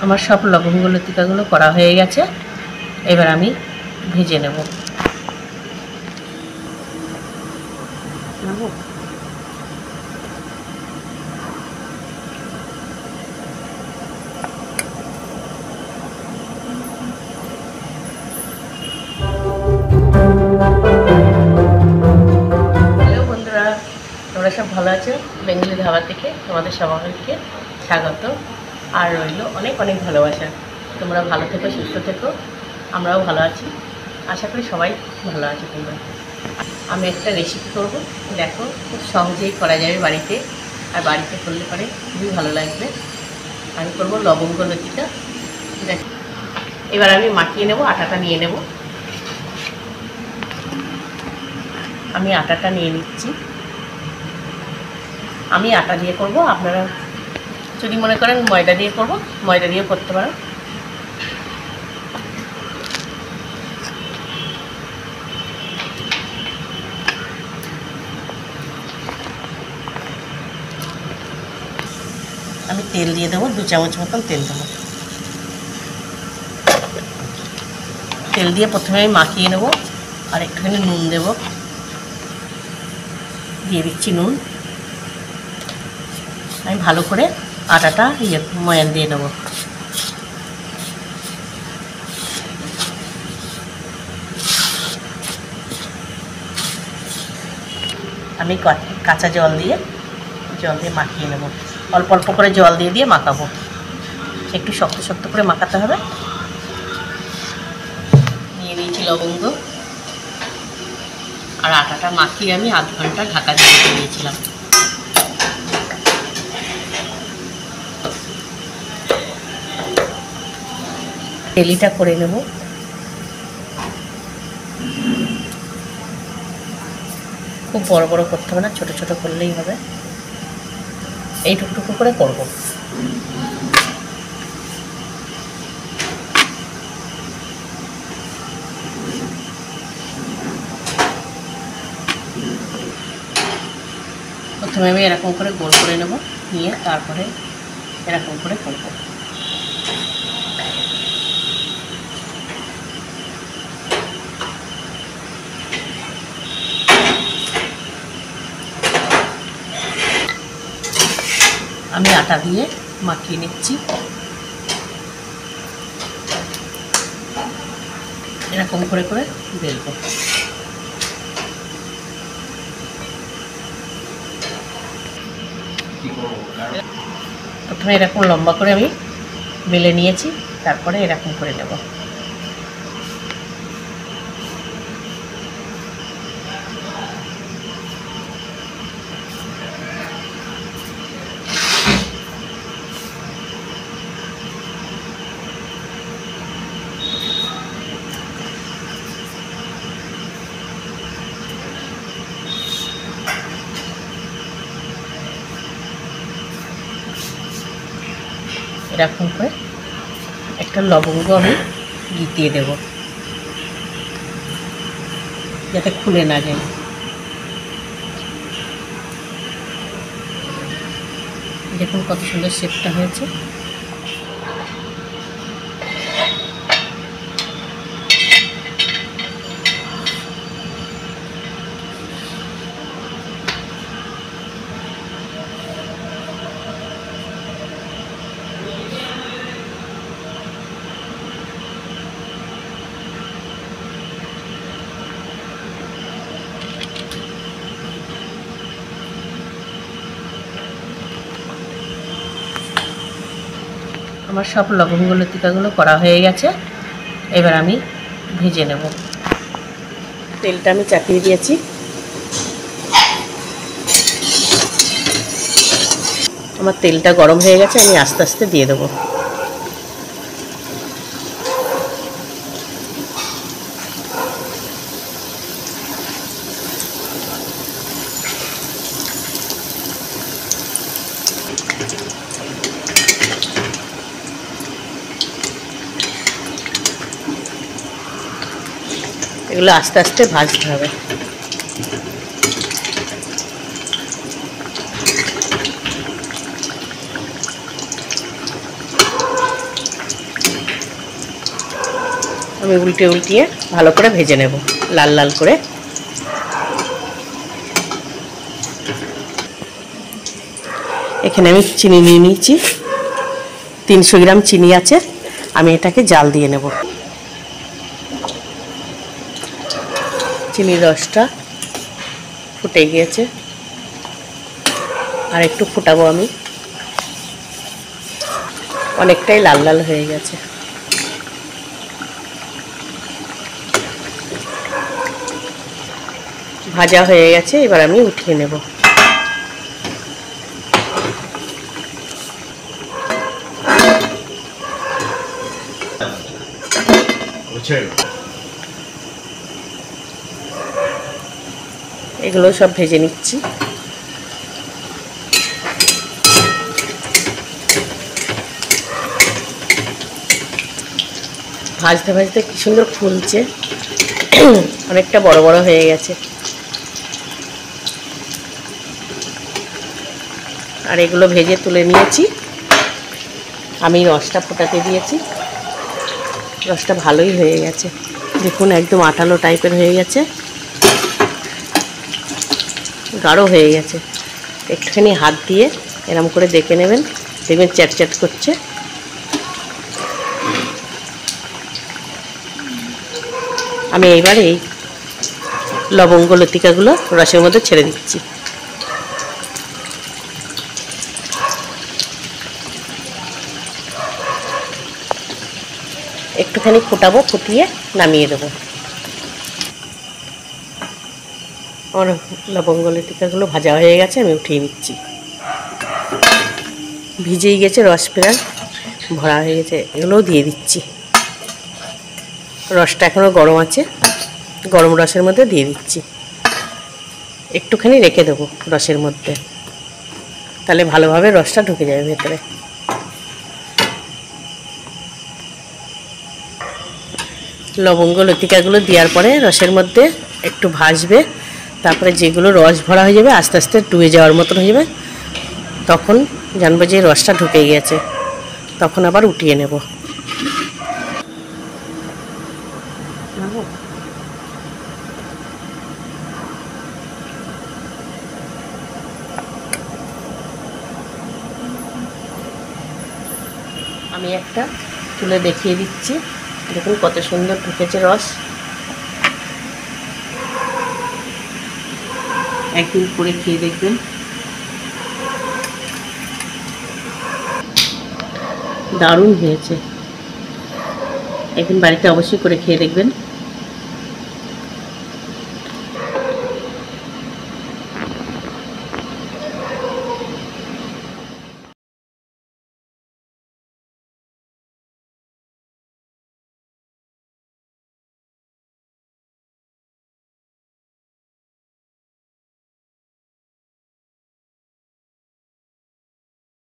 আমার সব লবঙ্গ লতিকাগুলো করা হয়ে গেছে। এবার আমি ভেজে নেব। হ্যালো বন্ধুরা, তোমরা সব ভালো আছো? বেঙ্গলি ধাবা থেকে তোমাদের সবাইকে স্বাগত আর রইল অনেক অনেক ভালোবাসা। তোমরা ভালো থেকো, সুস্থ থেকো, আমরাও ভালো আছি। আশা করি সবাই ভালো আছো। তোমরা আমি একটা রেসিপি করব, দেখো খুব সহজেই করা যাবে বাড়িতে, আর বাড়িতে করলে পরে খুবই ভালো লাগবে। আমি করব লবঙ্গ লতিকা। দেখো এবার আমি মাখিয়ে নেব, আটাটা নিয়ে নেব। আমি আটাটা নিয়ে নিচ্ছি। আমি আটা দিয়ে করব, আপনারা যদি মনে করেন ময়দা দিয়ে করব, ময়দা দিয়েও করতে পারো। আমি তেল দিয়ে দেবো, 2 চামচ মতন তেল দেবো। তেল দিয়ে প্রথমে আমি মাখিয়ে নেব, আর একটুখানি নুন দেব, দিয়ে দিচ্ছি নুন। আমি ভালো করে আটাটা ময়ান দিয়ে নেব। আমি কাঁচা জল দিয়ে মাখিয়ে নেব। অল্প অল্প করে জল দিয়ে দিয়ে মাখাবো, একটু শক্ত শক্ত করে মাখাতে হবে। নিয়ে নিয়েছি লবঙ্গ, আর আটাটা মাখিয়ে আমি আধ ঘন্টা ঢাকা দিয়ে রেখে দিয়েছিলাম। তেলিটা করে নেব। খুব বড় বড় করতে হবে না, ছোট ছোট করলেই হবে। এই টুকটুকু করে করব। প্রথমে আমি এরকম করে গোল করে নেব, নিয়ে তারপরে এরকম করে করব। আমি আটা দিয়ে মাখিয়ে নিচ্ছি, এরকম করে করে বেলবো। প্রথমে এরকম লম্বা করে আমি বেলে নিয়েছি, তারপরে এরকম করে নেব। এরকম করে একটা লবঙ্গ আমি গিটিয়ে দেব, যাতে খুলে না যায়। দেখুন কত সুন্দর শেপটা হয়েছে। আমার সব লবঙ্গ লতিকাগুলো করা হয়ে গেছে। এবার আমি ভেজে নেব। তেলটা আমি চাপিয়ে দিয়েছি। আমার তেলটা গরম হয়ে গেছে, আমি আস্তে আস্তে দিয়ে দেবো। এগুলো আস্তে আস্তে ভাজতে হবে। আমি উল্টে উল্টিয়ে ভালো করে ভেজে নেব, লাল লাল করে। এখানে আমি চিনি নিয়ে নিয়েছি, 300 গ্রাম চিনি আছে। আমি এটাকে জাল দিয়ে নেব। চিনির রসটা ফুটে গিয়েছে, আর একটু ফুটাবো আমি। অনেকটাই লাল লাল হয়ে গেছে। ভাজা হয়ে গেছে, এবার আমি উঠিয়ে নেব। এগুলো সব ভেজে নিচ্ছি। ভাজতে ভাজতে কি সুন্দর ফুলছে, অনেকটা বড় বড় হয়ে গেছে। আর এগুলো ভেজে তুলে নিয়েছি। আমি রসটা ফোটাতে দিয়েছি, রসটা ভালোই হয়ে গেছে। দেখুন একদম আঠালো টাইপের হয়ে গেছে, গাঢ় হয়ে গেছে। একটুখানি হাত দিয়ে এরম করে দেখে নেবেন, দেখবেন চ্যাটচ্যাট করছে। আমি এইবার এই লবঙ্গ লতিকাগুলো রসের মধ্যে ছেড়ে দিচ্ছি। একটুখানি ফোটাবো, ফুটিয়ে নামিয়ে দেবো। আমার লবঙ্গ লতিকাগুলো ভাজা হয়ে গেছে, আমি উঠিয়ে নিচ্ছি। ভিজেই গেছে, রস প্রায় ভরা হয়ে গেছে। এগুলোও দিয়ে দিচ্ছি। রসটা এখনও গরম আছে, গরম রসের মধ্যে দিয়ে দিচ্ছি। একটুখানি রেখে দেবো রসের মধ্যে, তাহলে ভালোভাবে রসটা ঢুকে যাবে ভেতরে। লবঙ্গ লতিকাগুলো দেওয়ার পরে রসের মধ্যে একটু ভাজবে, তারপরে যেগুলো রস ভরা হয়ে যাবে, আস্তে আস্তে ডুবে যাওয়ার মতন হয়ে যাবে, তখন জানবো যে রসটা ঢুকে গিয়েছে। তখন আবার উঠিয়ে নেব। আমি একটা তুলে দেখিয়ে দিচ্ছি, দেখুন কত সুন্দর ঢুকেছে রস। একদিন করে খেয়ে দেখবেন, দারুণ হয়েছে। একদিন বাড়িতে অবশ্যই করে খেয়ে দেখবেন।